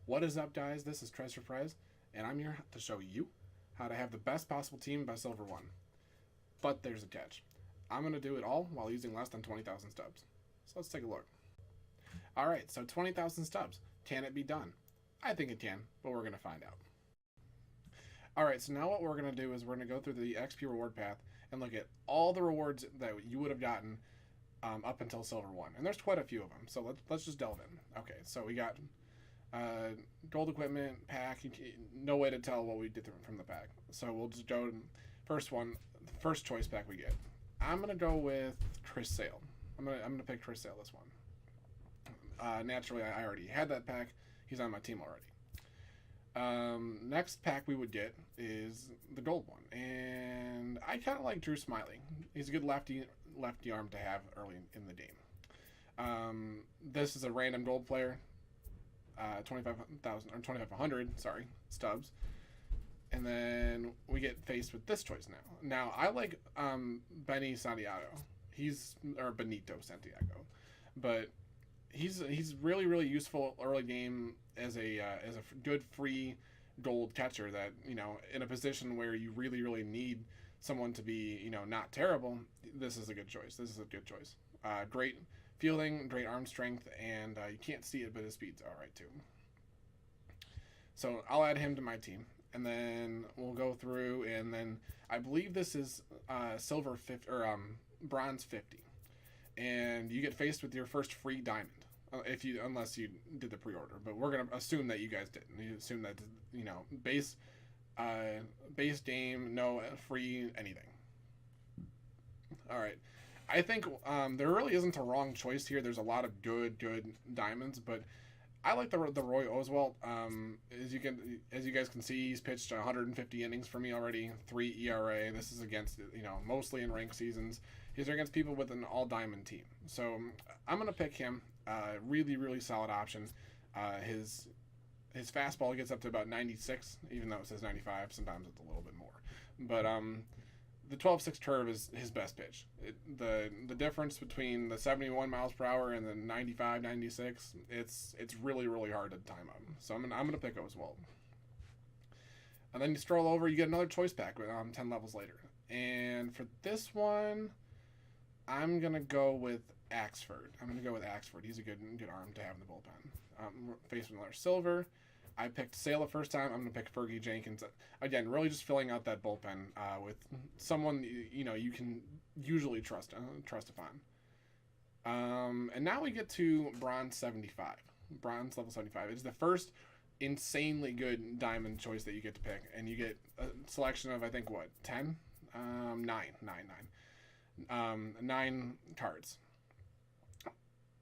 What is up, guys? This is Treasure Prize, and I'm here to show you how to have the best possible team by Silver 1. But there's a catch. I'm going to do it all while using less than 20,000 stubs. So let's take a look. Alright, so 20,000 stubs. Can it be done? I think it can, but we're going to find out. Alright, so now what we're going to do is we're going to go through the XP reward path and look at all the rewards that you would have gotten up until Silver 1. And there's quite a few of them, so let's just delve in. Okay, so we got gold equipment pack. No way to tell what we did from the pack, so we'll just go first one, the first choice pack we get. I'm gonna go with Chris Sale. I'm gonna pick Chris Sale this one. Naturally, I already had that pack. He's on my team already. Next pack we would get is the gold one, and I kind of like Drew Smiley. He's a good lefty arm to have early in the game. This is a random gold player. 25,000 or 2,500, sorry, stubs, and then we get faced with this choice now. Now I like Benny Santiago. Or Benito Santiago, but he's really useful early game as a good free gold catcher that, you know, in a position where you really need someone to be, you know, not terrible. This is a good choice. Great fielding, great arm strength, and you can't see it, but his speed's all right too. So I'll add him to my team, and then we'll go through, and then I believe this is silver 50 or bronze 50, and you get faced with your first free diamond unless you did the pre-order. But we're gonna assume that you guys didn't. You assume that, you know, base game, no free anything. All right. I think there really isn't a wrong choice here. There's a lot of good diamonds, but I like the Roy Oswalt. As you guys can see, he's pitched 150 innings for me already, 3 ERA. This is against, you know, mostly in ranked seasons. These are against people with an all diamond team. So I'm gonna pick him. Really solid option. His fastball gets up to about 96, even though it says 95. Sometimes it's a little bit more, but the 12-6 curve is his best pitch. The difference between the 71 miles per hour and the 95, 96, it's really hard to time up. So I'm gonna pick Oswald. And then you stroll over, you get another choice pack 10 levels later. And for this one, I'm gonna go with Axford. He's a good arm to have in the bullpen. Faced with another silver. I picked Sale the first time. I'm going to pick Fergie Jenkins. Again, really just filling out that bullpen with someone you can usually trust upon. And now we get to bronze 75. Bronze level 75. It's the first insanely good diamond choice that you get to pick, and you get a selection of, I think, what, 10? 9 cards.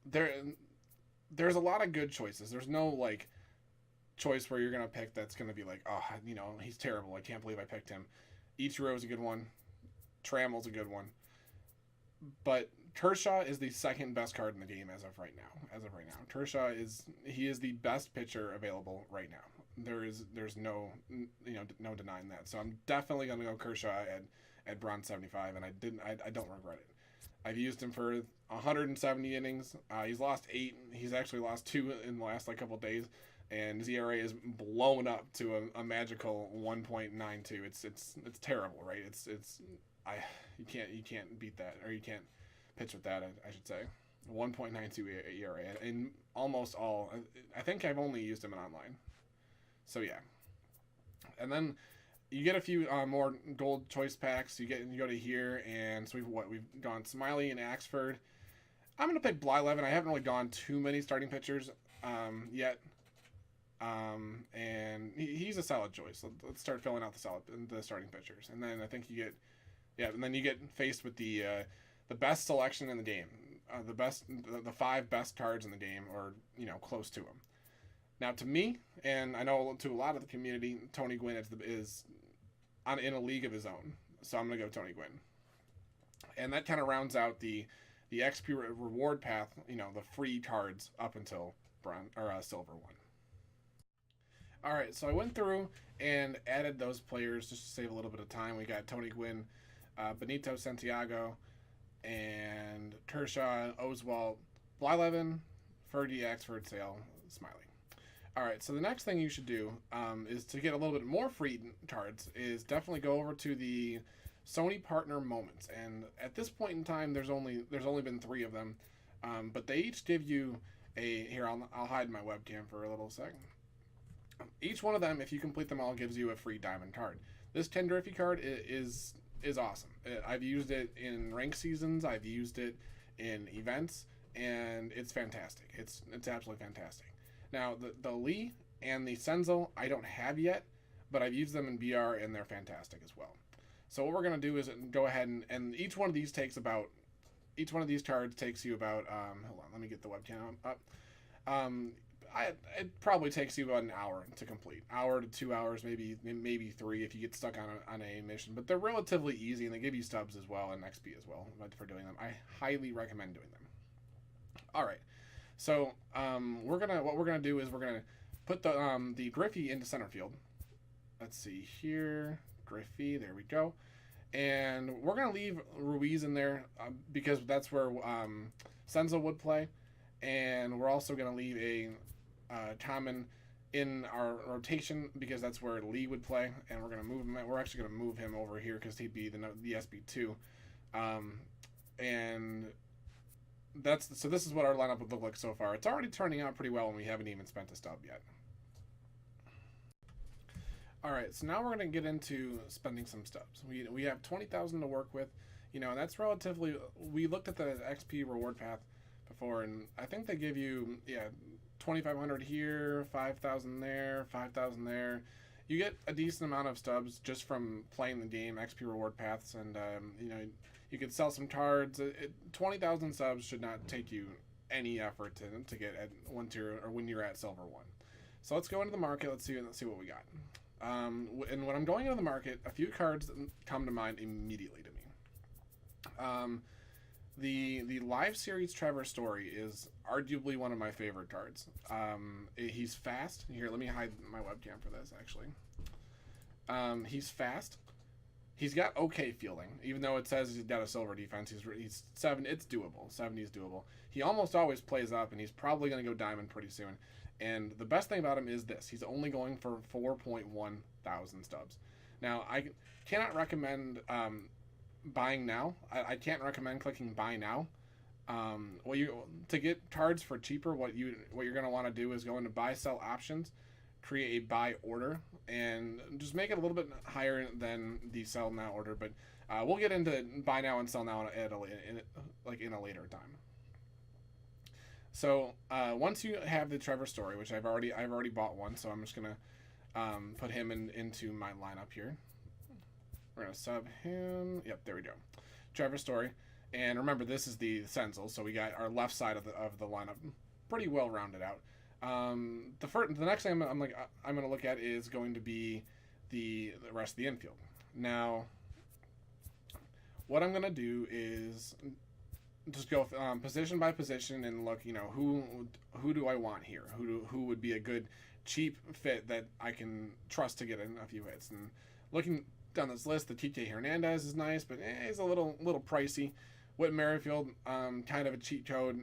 There's a lot of good choices. There's no like choice where you're gonna pick that's gonna be like, oh, you know, he's terrible, I can't believe I picked him. Ichiro is a good one. Trammell's a good one. But Kershaw is the second best card in the game as of right now. Kershaw is the best pitcher available right now. There's no denying that. So I'm definitely gonna go Kershaw at bronze 75, and I don't regret it. I've used him for 170 innings. He's lost 8. He's actually lost 2 in the last couple of days, and his ERA is blown up to a magical 1.92. It's terrible, right? You can't beat that, or you can't pitch with that. I should say 1.92 ERA, and almost all. I think I've only used him in online. So yeah, and then you get a few more gold choice packs. You go to here, and so we've gone Smiley and Axford. I'm gonna pick Blyleven. I haven't really gone too many starting pitchers yet, and he's a solid choice. Let's start filling out the starting pitchers, and then I think you get faced with the best selection in the game, the 5 best cards in the game, or close to them. Now, to me, and I know to a lot of the community, Tony Gwynn is in a league of his own. So I'm going to go Tony Gwynn. And that kind of rounds out the XP reward path, the free cards up until silver 1. All right, so I went through and added those players just to save a little bit of time. We got Tony Gwynn, Benito Santiago, and Kershaw, Oswalt, Blyleven, Fergie, Axford, Sale, Smiley. All right, so the next thing you should do is to get a little bit more free cards is definitely go over to the Sony partner moments. And at this point in time, there's only been three of them, but they each give you a here. I'll hide my webcam for a little second. Each one of them, if you complete them all, gives you a free diamond card. This Tendriffy card is awesome. I've used it in rank seasons. I've used it in events, and it's fantastic. It's absolutely fantastic. Now the Lee and the Senzo I don't have yet, but I've used them in BR and they're fantastic as well. So what we're gonna do is go ahead and each one of these cards takes you about hold on, let me get the webcam up. Um, it probably takes you about an hour to complete, hour to 2 hours, maybe three if you get stuck on a mission. But they're relatively easy, and they give you stubs as well and XP as well for doing them. I highly recommend doing them. All right, so what we're gonna do is we're gonna put the Griffey into center field. Let's see here, Griffey. There we go. And we're gonna leave Ruiz in there because that's where Senzo would play, and we're also gonna leave a common in our rotation because that's where Lee would play, and we're gonna move him. We're actually gonna move him over here because he'd be the SB2, and so this is what our lineup would look like so far. It's already turning out pretty well, and we haven't even spent a stub yet. All right, so now we're gonna get into spending some stubs. We have 20,000 to work with, and that's relatively. We looked at the XP reward path before, and I think they give you 2,500 here, 5,000 there, 5,000 there. You get a decent amount of stubs just from playing the game, XP reward paths, and you could sell some cards. 20,000 subs should not take you any effort to get at one tier or when you're at silver 1. So let's go into the market. Let's see what we got. And when I'm going into the market, a few cards come to mind immediately to me. The live series Trevor Story is arguably one of my favorite cards. He's fast. Here, let me hide my webcam for this, actually. He's fast. He's got okay fielding, even though it says he's got a silver defense. He's 7. It's doable. 70 is doable. He almost always plays up, and he's probably going to go diamond pretty soon. And the best thing about him is this. He's only going for 4.1 thousand stubs. Now, I cannot recommend buying now. I can't recommend clicking buy now. To get cards for cheaper, what you're going to want to do is go into buy sell options, create a buy order, and just make it a little bit higher than the sell now order. But we'll get into buy now and sell now in a later time. So once you have the Trevor Story, which I've already bought one, so I'm just gonna put him into my lineup here. We're gonna sub him. Yep, there we go. Trevor Story, and remember this is the Senzel, so we got our left side of the lineup pretty well rounded out. The next thing I'm gonna look at is going to be the rest of the infield. Now, what I'm gonna do is just go position by position and look, who do I want here? Who would be a good cheap fit that I can trust to get in a few hits? And looking down this list, the TK Hernandez is nice, but he's a little pricey. Whit Merrifield, kind of a cheat code,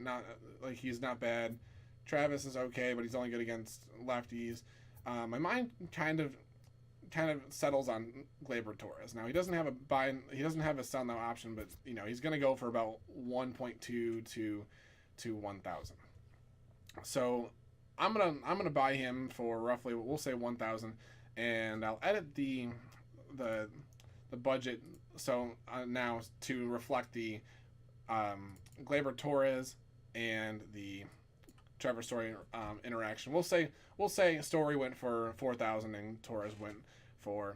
he's not bad. Travis is okay, but he's only good against lefties. My mind kind of settles on Gleyber Torres. Now he doesn't have a sell now option, but he's going to go for about 1.2 to 1,000. So I'm gonna buy him for roughly, we'll say 1,000, and I'll edit the budget so now to reflect the Gleyber Torres and the Trevor Story interaction. We'll say Story went for 4,000 and Torres went for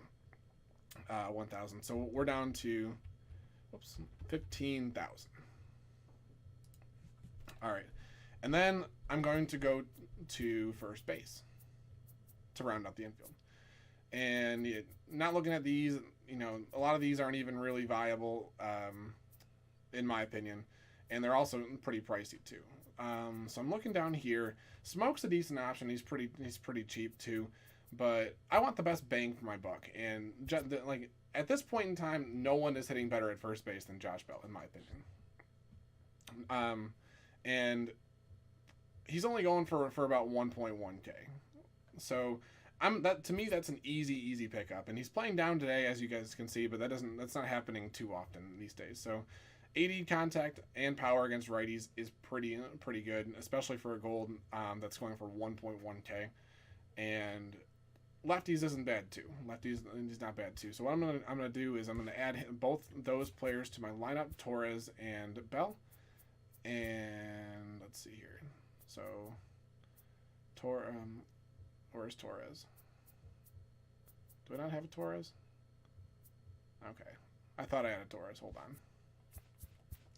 1,000. So we're down to 15,000. All right, and then I'm going to go to first base to round out the infield. And not looking at these, a lot of these aren't even really viable, in my opinion, and they're also pretty pricey too. So I'm looking down here. Smoke's a decent option. He's pretty cheap too, but I want the best bang for my buck. And at this point in time, no one is hitting better at first base than Josh Bell, in my opinion. And he's only going for about 1.1K. So to me that's an easy pickup, and he's playing down today as you guys can see, but that's not happening too often these days. So 80 contact and power against righties is pretty good, especially for a gold that's going for 1.1k, and lefties isn't bad too. Lefties is not bad too. So what I'm gonna do is I'm gonna add both those players to my lineup, Torres and Bell, and let's see here. So where's Torres? Do I not have a Torres? Okay, I thought I had a Torres. Hold on.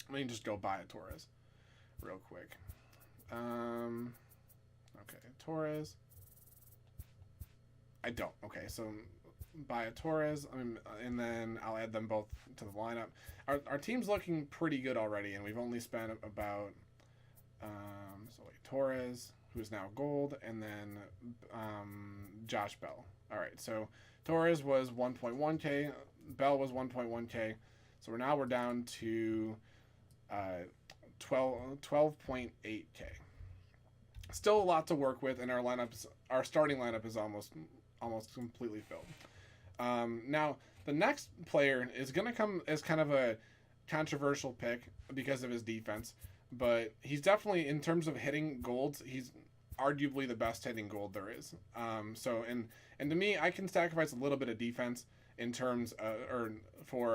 Let me just go buy a Torres real quick. Okay, Torres. I don't. Okay, so buy a Torres, and then I'll add them both to the lineup. Our team's looking pretty good already, and we've only spent about Torres, who's now gold, and then Josh Bell. All right, so Torres was 1.1k, Bell was 1.1k, so we're down to 12.8k. Still a lot to work with, and our starting lineup is almost completely filled. Now the next player is going to come as kind of a controversial pick because of his defense, but he's definitely, in terms of hitting golds, he's arguably the best hitting gold there is. So to me, I can sacrifice a little bit of defense in terms for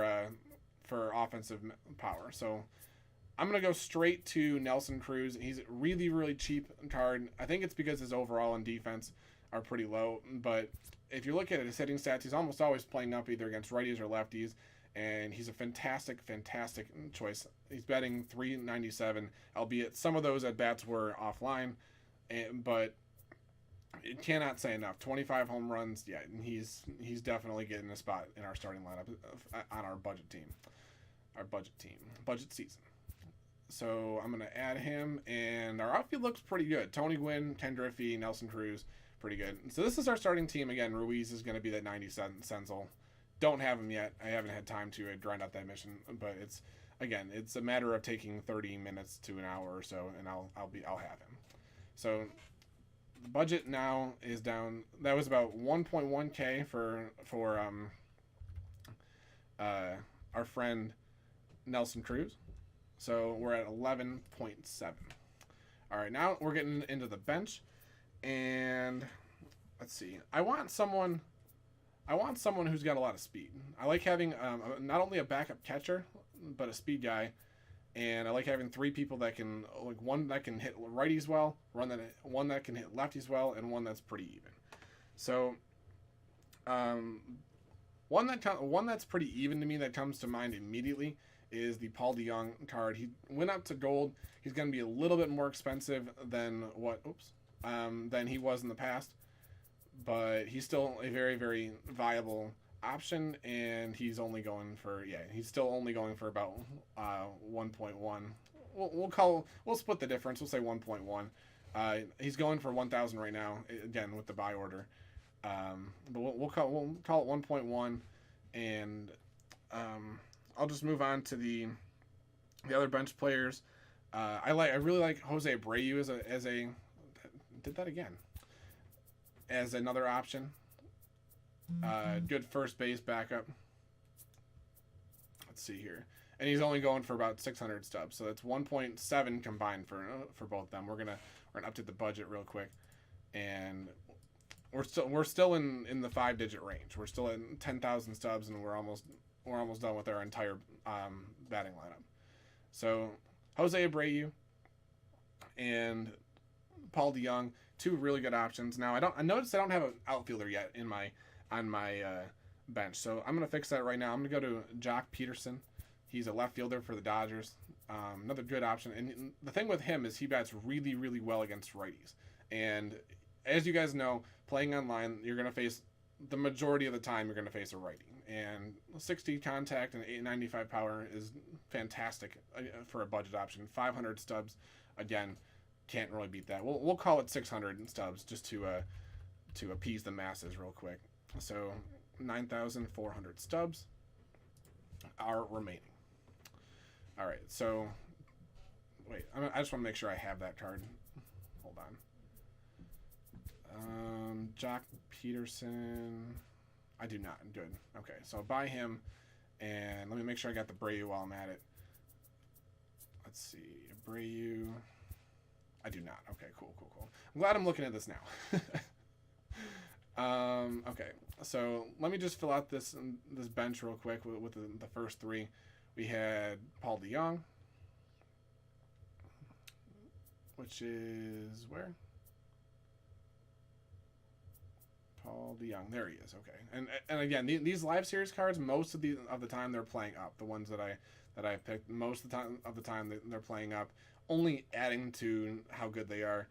offensive power. So I'm going to go straight to Nelson Cruz. He's a really cheap card. I think it's because his overall and defense are pretty low, but if you look at his hitting stats, he's almost always playing up either against righties or lefties, and he's a fantastic choice. He's batting .397, albeit some of those at bats were offline, but it cannot say enough. 25 home runs, yeah, and he's definitely getting a spot in our starting lineup on our budget season. So I'm going to add him, and our outfield looks pretty good. Tony Gwynn, Ken Griffey, Nelson Cruz, pretty good. So this is our starting team. Again, Ruiz is going to be that 90 Senzel. Don't have him yet. I haven't had time to grind out that mission, but it's a matter of taking 30 minutes to an hour or so, and I'll have him. So the budget now is down. That was about 1.1k for our friend Nelson Cruz. So we're at 11.7. All right, now we're getting into the bench, and let's see. I want someone who's got a lot of speed. I like having not only a backup catcher, but a speed guy, and I like having three people that can, like, one that can hit righties well, one that can hit lefties well, and one that's pretty even. So one that's pretty even to me that comes to mind immediately is the Paul DeJong card. He went up to gold. He's going to be a little bit more expensive than than he was in the past, but he's still a very viable option, and he's still only going for about 1.1. We'll split the difference. We'll say 1.1. He's going for 1,000 right now, again with the buy order. But we'll call it 1.1, and I'll just move on to the other bench players. I really like Jose Abreu as another option. Good first base backup. Let's see here, and he's only going for about 600 stubs, so that's 1.7 combined for both of them. We're gonna update the budget real quick, and we're still in the 5-digit range. We're still at 10,000 stubs, and we're almost done with our entire batting lineup. So Jose Abreu and Paul DeJong, two really good options. Now I noticed I don't have an outfielder yet on my bench, so I'm gonna fix that right now. I'm gonna go to Jock Peterson. He's a left fielder for the Dodgers. Another good option, and the thing with him is he bats really well against righties. And as you guys know, playing online, you're gonna face, the majority of the time, you're gonna face a righty. And 60 contact and 895 power is fantastic for a budget option. 500 stubs, again, can't really beat that. We'll call it 600 stubs just to appease the masses real quick. So 9,400 stubs are remaining. All right, so wait, I just want to make sure I have that card. Hold on. Jock Peterson. I do not. Good. Okay, so I'll buy him, and let me make sure I got the Brayu while I'm at it. Let's see, Brayu. I do not. Okay, cool. I'm glad I'm looking at this now. Okay, so let me just fill out this bench real quick with the first three. We had Paul DeJong, which is where? Paul DeJong. There he is. Okay, and again, these live series cards, most of the time they're playing up. The ones that I picked, most of the time they're playing up, only adding to how good they are.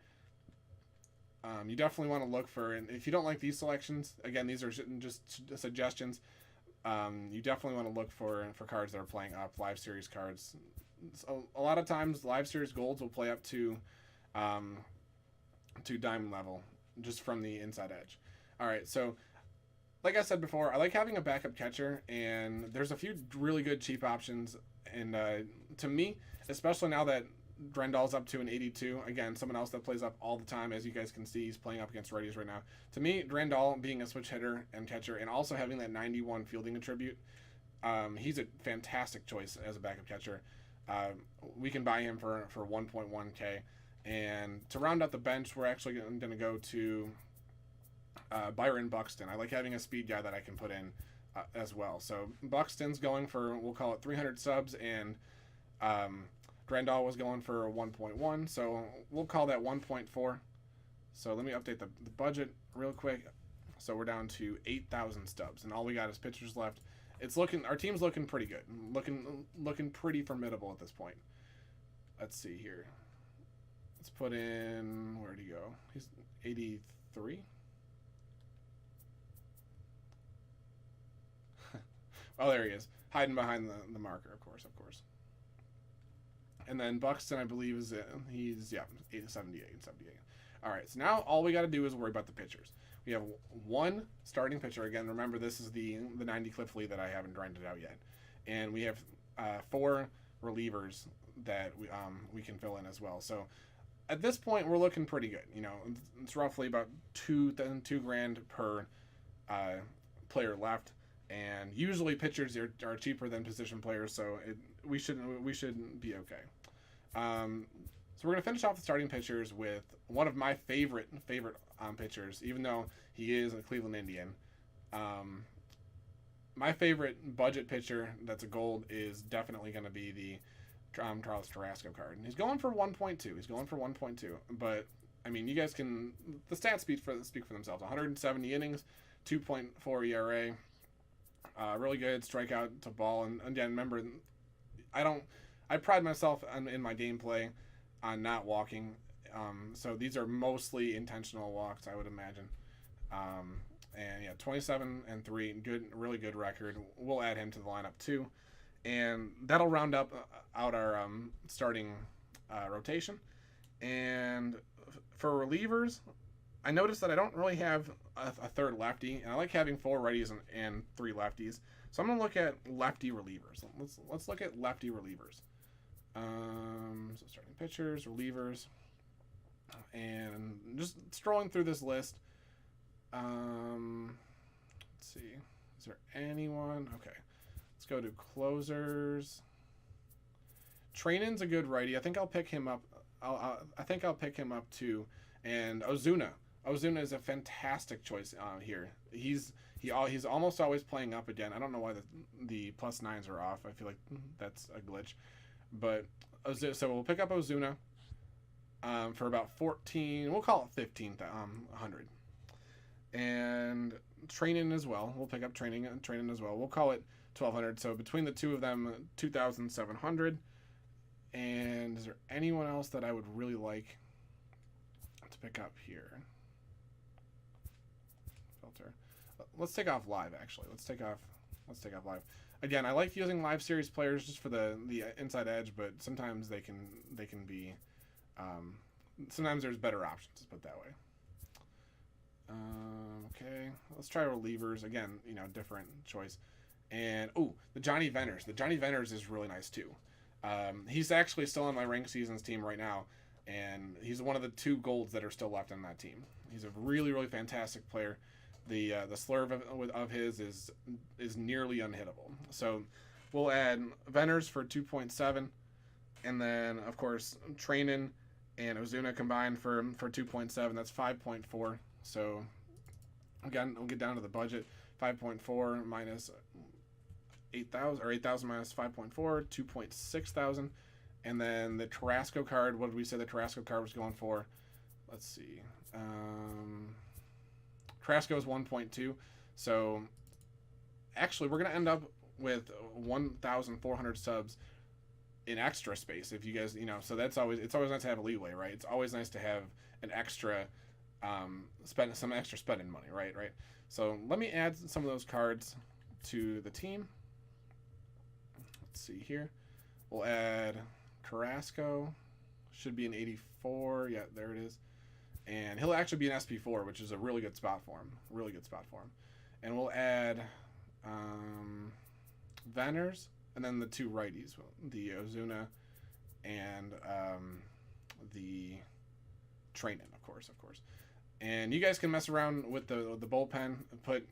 You definitely want to look for, and if you don't like these selections, again, these are just suggestions. You definitely want to look for cards that are playing up, live series cards. So a lot of times, live series golds will play up to diamond level, just from the inside edge. All right, so like I said before, I like having a backup catcher, and there's a few really good cheap options. And to me, especially now that Grendal's up to an 82. Again, someone else that plays up all the time. As you guys can see, he's playing up against righties right now. To me, Grendal being a switch hitter and catcher and also having that 91 fielding attribute, he's a fantastic choice as a backup catcher. We can buy him for 1.1K. And to round out the bench, we're actually going to go to Byron Buxton. I like having a speed guy that I can put in as well. So Buxton's going for, we'll call it 300 subs, and Grendal was going for 1.1, so we'll call that 1.4. So let me update the budget real quick. So we're down to 8,000 stubs, and all we got is pitchers left. Our team's looking pretty good, looking pretty formidable at this point. Let's see here. Let's put in, where'd he go? He's 83. Oh, there he is, hiding behind the marker, of course. And then Buxton, I believe, he's 78. All right, so now all we got to do is worry about the pitchers. We have one starting pitcher. Again, remember, this is the 90 Cliff Lee that I haven't grinded out yet. And we have 4 relievers that we can fill in as well. So at this point, we're looking pretty good. You know, it's roughly about $2,000 per player left. And usually pitchers are cheaper than position players, so we should be okay. So we're gonna finish off the starting pitchers with one of my favorite pitchers, even though he is a Cleveland Indian. My favorite budget pitcher that's a gold is definitely going to be the Charles Carrasco card. And he's going for 1.2. But I mean, you guys can, the stats speak for themselves. 170 innings, 2.4 ERA. Really good strikeout to ball. And again, remember, I pride myself in my gameplay on not walking. So these are mostly intentional walks, I would imagine. And yeah, 27-3, really good record. We'll add him to the lineup too, and that'll round out our starting rotation. And for relievers, I noticed that I don't really have a third lefty, and I like having 4 righties and 3 lefties. So I'm gonna look at lefty relievers. Let's look at lefty relievers. So starting pitchers, relievers, and just strolling through this list. Let's see. Is there anyone? Okay. Let's go to closers. Training's a good righty. I think I'll pick him up. I think I'll pick him up too. And Ozuna. Ozuna is a fantastic choice here. He's almost always playing up again. I don't know why the +9s are off. I feel like that's a glitch. But so we'll pick up Ozuna for about 14. We'll call it 1,500. And training as well. We'll pick up training as well. We'll call it 1,200. So between the two of them, 2,700. And is there anyone else that I would really like to pick up here? Filter. Let's take off live. Actually, let's take off live. Again, I like using live series players just for the inside edge, but sometimes they can be. Sometimes there's better options. Let's put it that way. Okay, let's try relievers again. Different choice. And the Johnny Venners. The Johnny Venners is really nice too. He's actually still on my ranked seasons team right now. and he's one of the 2 golds that are still left on that team. He's a really, really fantastic player. The slurve of his is nearly unhittable. So we'll add Venners for 2.7, and then of course Trainin and Ozuna combined for 2.7. That's 5.4. So again, we'll get down to the budget. 5.4 minus 8,000, or 8,000 minus 5.4, 2.6 thousand. And then the Carrasco card, what did we say the Carrasco card was going for? Let's see. Carrasco is 1.2. So actually, we're going to end up with 1,400 subs in extra space. If you guys, so it's always nice to have a leeway, right? It's always nice to have an extra, spend some extra spending money, right? So let me add some of those cards to the team. Let's see here. We'll add Carrasco. Should be an 84. Yeah, there it is. And he'll actually be an SP4, which is a really good spot for him. And we'll add Venners, and then the 2 righties, the Ozuna and the Trainin, of course. And you guys can mess around with the bullpen. Put,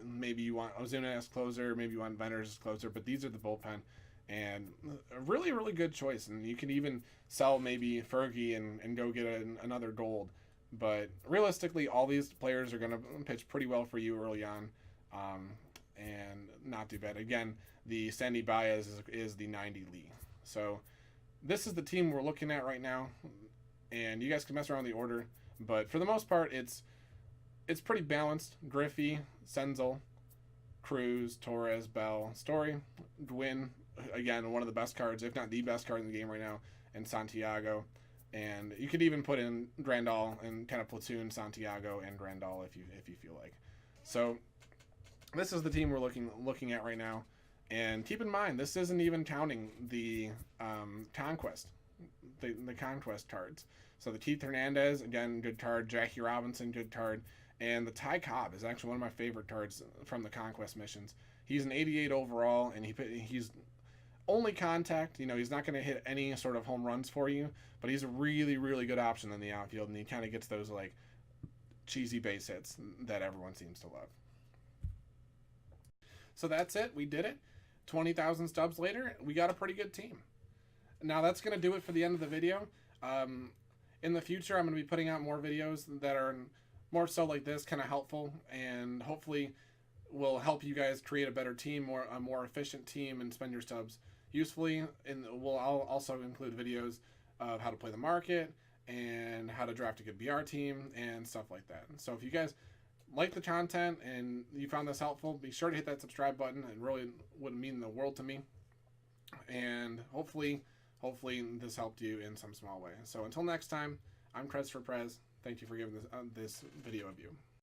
maybe you want Ozuna as closer, maybe you want Venners as closer, but these are the bullpen. And a really, really good choice. And you can even sell maybe Fergie and go get another gold. But realistically, all these players are going to pitch pretty well for you early on, and not too bad. Again, the Sandy Baez is the 90 Lee. So this is the team we're looking at right now. And you guys can mess around the order. But for the most part, it's pretty balanced. Griffey, Senzel, Cruz, Torres, Bell, Story, Gwynn, again, one of the best cards, if not the best card in the game right now, and Santiago. And you could even put in Grandal and kind of platoon Santiago and Grandal if you feel like. So this is the team we're looking at right now. And keep in mind, this isn't even counting the Conquest, the Conquest cards. So the Keith Hernandez, again, good card. Jackie Robinson, good card. And the Ty Cobb is actually one of my favorite cards from the Conquest missions. He's an 88 overall, and he's only contact. He's not going to hit any sort of home runs for you, but he's a really, really good option in the outfield, and he kind of gets those like cheesy base hits that everyone seems to love. So that's it. We did it. 20,000 stubs later, we got a pretty good team. Now that's going to do it for the end of the video. In the future, I'm going to be putting out more videos that are more so like this, kind of helpful, and hopefully will help you guys create a better team, a more efficient team, and spend your stubs usefully. And I'll also include videos of how to play the market and how to draft a good BR team and stuff like that. So if you guys like the content and you found this helpful, be sure to hit that subscribe button. It really would mean the world to me. And hopefully this helped you in some small way. So until next time, I'm Christopher Prez. Thank you for giving this video a view.